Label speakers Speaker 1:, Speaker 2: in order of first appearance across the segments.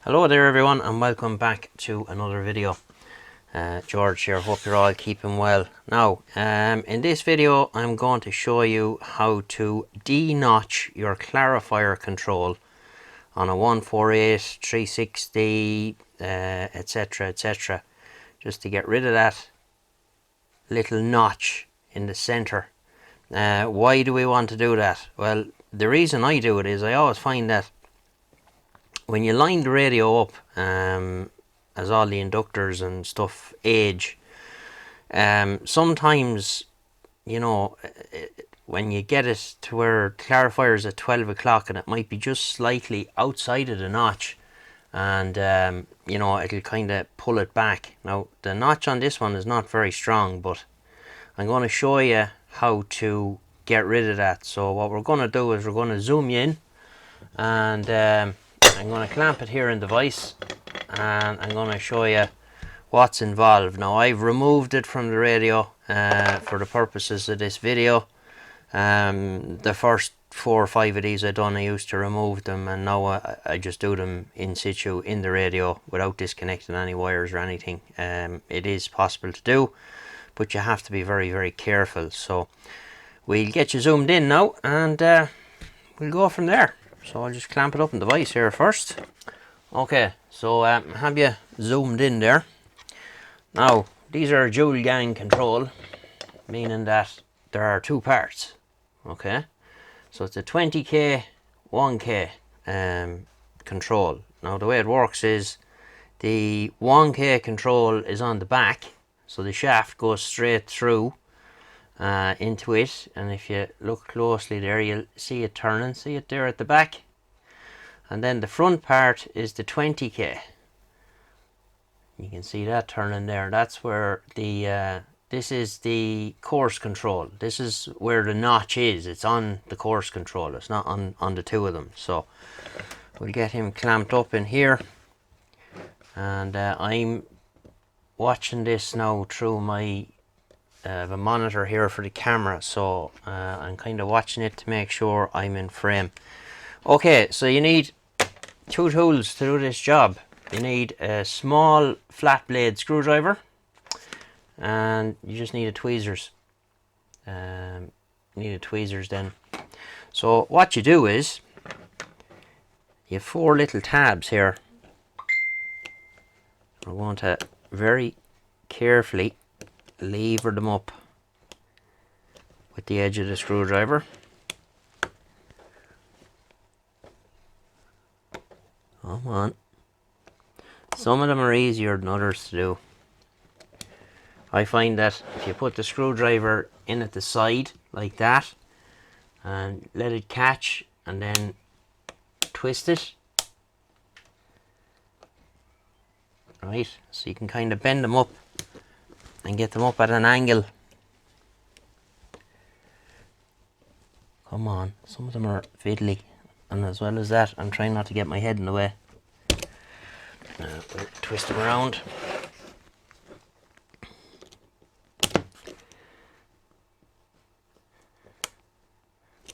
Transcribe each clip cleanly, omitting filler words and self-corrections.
Speaker 1: Hello there everyone, and welcome back to another video. George here, hope you're all keeping well. Now, in this video I'm going to show you how to de-notch your clarifier control on a 148, 360, etc, etc. Just to get rid of that little notch in the center. Why do we want to do that? Well, the reason I do it is I always find that when you line the radio up, as all the inductors and stuff age, sometimes, you know, when you get it to where clarifier's at 12 o'clock and it might be just slightly outside of the notch, and you know, it'll kind of pull it back. Now, the notch on this one is not very strong, but I'm going to show you how to get rid of that. So what we're going to do is we're going to zoom you in, and I'm going to clamp it here in the vise, and I'm going to show you what's involved. Now, I've removed it from the radio for the purposes of this video. The first 4 or 5 of these I done, I used to remove them, and now I just do them in situ in the radio without disconnecting any wires or anything. It is possible to do, but you have to be very, very careful. So we'll get you zoomed in now, and we'll go from there. So I'll just clamp it up in the vise here first. Okay, so have you zoomed in there? Now, these are dual gang control, meaning that there are 2 parts. Okay, so it's a 20k, 1k control. Now, the way it works is the 1k control is on the back, so the shaft goes straight through into it, and if you look closely there, you'll see it turning. See it there at the back? And then the front part is the 20k. You can see that turning there. That's where the this is the course control. This is where the notch is. It's on the course control. It's not on the 2 of them. So we'll get him clamped up in here, and I'm watching this now through my the monitor here for the camera, so I'm kind of watching it to make sure I'm in frame. Okay, so you need 2 tools to do this job. You need a small flat blade screwdriver, and you just need a tweezers. Then. So what you do is you have 4 little tabs here. I want to very carefully lever them up with the edge of the screwdriver. Come on. Some of them are easier than others to do. I find that if you put the screwdriver in at the side like that and let it catch and then twist it, right, so you can kind of bend them up and get them up at an angle. Come on, some of them are fiddly, and as well as that, I'm trying not to get my head in the way. We'll twist them around.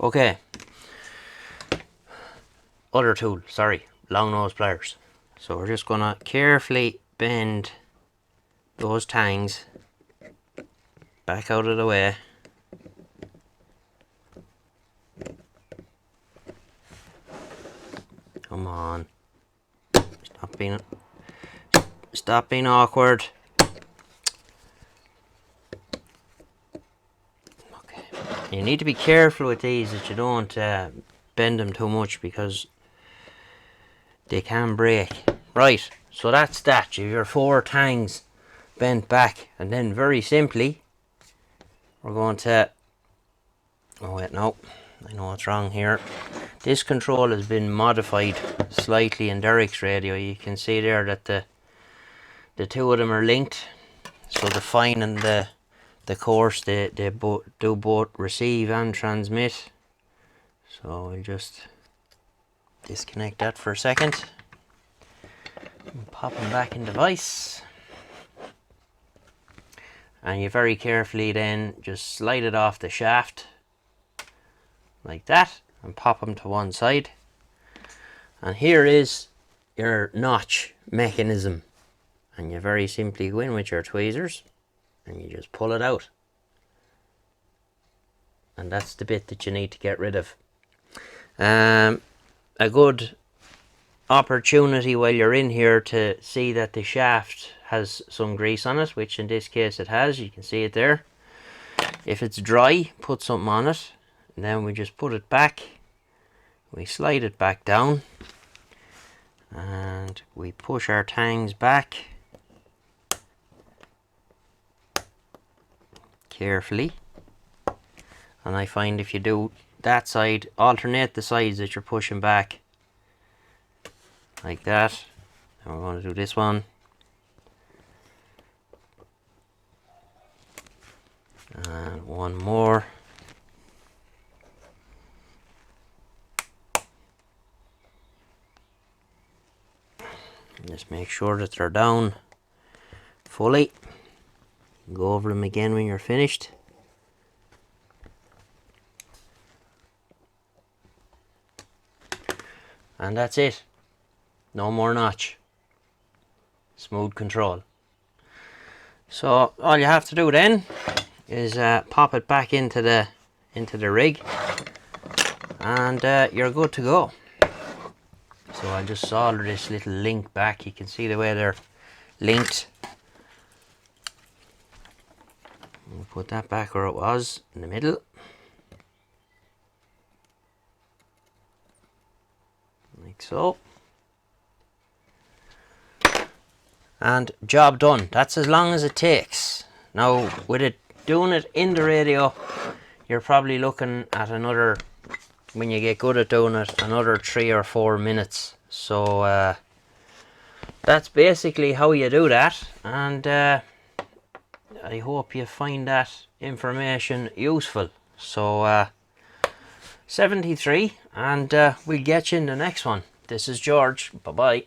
Speaker 1: Okay. Other tool, sorry, long nose pliers. So we're just gonna carefully bend those tangs back out of the way. Come on. Stop being awkward. Okay. You need to be careful with these that you don't bend them too much, because they can break. Right, so that's that. You have your 4 tangs bent back, and then very simply we're going to, oh wait, no, I know what's wrong here. This control has been modified slightly in Derek's radio. You can see there that the 2 of them are linked, so the fine and the coarse, they do both receive and transmit. So we'll just disconnect that for a second and pop them back in the vise, and you very carefully then just slide it off the shaft like that and pop them to one side. And here is your notch mechanism, and you very simply go in with your tweezers and you just pull it out, and that's the bit that you need to get rid of. A good opportunity while you're in here to see that the shaft has some grease on it, which in this case it has. You can see it there. If it's dry, put something on it, and then we just put it back, we slide it back down, and we push our tangs back carefully. And I find if you do that side, alternate the sides that you're pushing back like that. And we're going to do this one, and one more. Just make sure that they're down fully. Go over them again when you're finished. And that's it. No more notch. Smooth control. So all you have to do then is pop it back into the rig, and you're good to go. So I'll just solder this little link back. You can see the way they're linked. We'll put that back where it was, in the middle. Like so. And job done. That's as long as it takes. Now with it doing it in the radio, you're probably looking at another, when you get good at doing it, another 3 or 4 minutes. So that's basically how you do that, and I hope you find that information useful. So 73, and we'll get you in the next one. This is George. Bye bye.